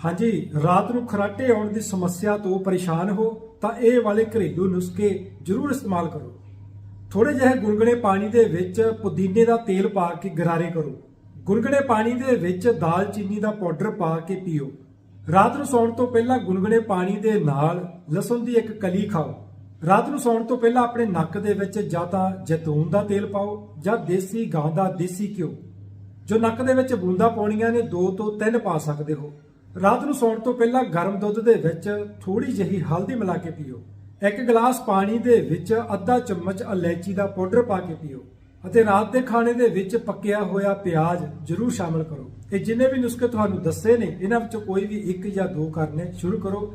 हाँ जी, रात ਨੂੰ ਖਰਾਟੇ ਆਉਣ ਦੀ ਸਮੱਸਿਆ ਤੋਂ ਪਰੇਸ਼ਾਨ ਹੋ ਤਾਂ ਇਹ ਵਾਲੇ ਘਰੇਲੂ ਨੁਸਖੇ ਜ਼ਰੂਰ ਇਸਤੇਮਾਲ ਕਰੋ। ਥੋੜੇ ਜਿਹੇ ਗੁਨਗੁਨੇ ਪਾਣੀ ਦੇ ਵਿੱਚ ਪੁਦੀਨੇ ਦਾ ਤੇਲ ਪਾ ਕੇ ਗਰਾਰੇ ਕਰੋ। ਗੁਨਗੁਨੇ ਪਾਣੀ ਦੇ ਵਿੱਚ ਦਾਲਚੀਨੀ ਦਾ ਪਾਊਡਰ ਪਾ ਕੇ ਪੀਓ। ਰਾਤ ਨੂੰ ਸੌਣ ਤੋਂ ਪਹਿਲਾਂ ਗੁਨਗੁਨੇ ਪਾਣੀ ਦੇ ਨਾਲ ਲਸਣ ਦੀ ਇੱਕ ਕਲੀ ਖਾਓ। ਰਾਤ ਨੂੰ ਸੌਣ ਤੋਂ ਪਹਿਲਾਂ ਆਪਣੇ ਨੱਕ ਦੇ ਵਿੱਚ ਜਾਂ ਤਾਂ ਜੈਤੂਨ ਦਾ ਤੇਲ ਪਾਓ ਜਾਂ ਦੇਸੀ ਗਾਂ ਦਾ ਦੇਸੀ ਘਿਓ। ਜੋ ਨੱਕ ਦੇ ਵਿੱਚ ਬੂੰਦਾਂ ਪਾਉਣੀਆਂ ਨੇ 2 ਤੋਂ 3 ਪਾ ਸਕਦੇ ਹੋ। ਰਾਤ ਨੂੰ ਸੌਣ ਤੋਂ ਪਹਿਲਾਂ ਗਰਮ ਦੁੱਧ ਦੇ ਵਿੱਚ ਥੋੜੀ ਜਿਹੀ ਹਲਦੀ ਮਿਲਾ ਕੇ ਪੀਓ। 1 ਗਲਾਸ ਪਾਣੀ ਦੇ ਵਿੱਚ ਅੱਧਾ ਚਮਚ ਇਲਾਇਚੀ ਦਾ ਪਾਊਡਰ ਪਾ ਕੇ ਪੀਓ ਅਤੇ ਰਾਤ ਦੇ ਖਾਣੇ ਦੇ ਵਿੱਚ ਪੱਕਿਆ ਹੋਇਆ ਪਿਆਜ਼ ਜ਼ਰੂਰ ਸ਼ਾਮਲ ਕਰੋ। ਇਹ ਜਿੰਨੇ ਵੀ ਨੁਸਖੇ ਤੁਹਾਨੂੰ ਦੱਸੇ ਨੇ ਇਹਨਾਂ ਵਿੱਚੋਂ ਕੋਈ ਵੀ 1 ਜਾਂ 2 ਕਰਨੇ ਸ਼ੁਰੂ ਕਰੋ।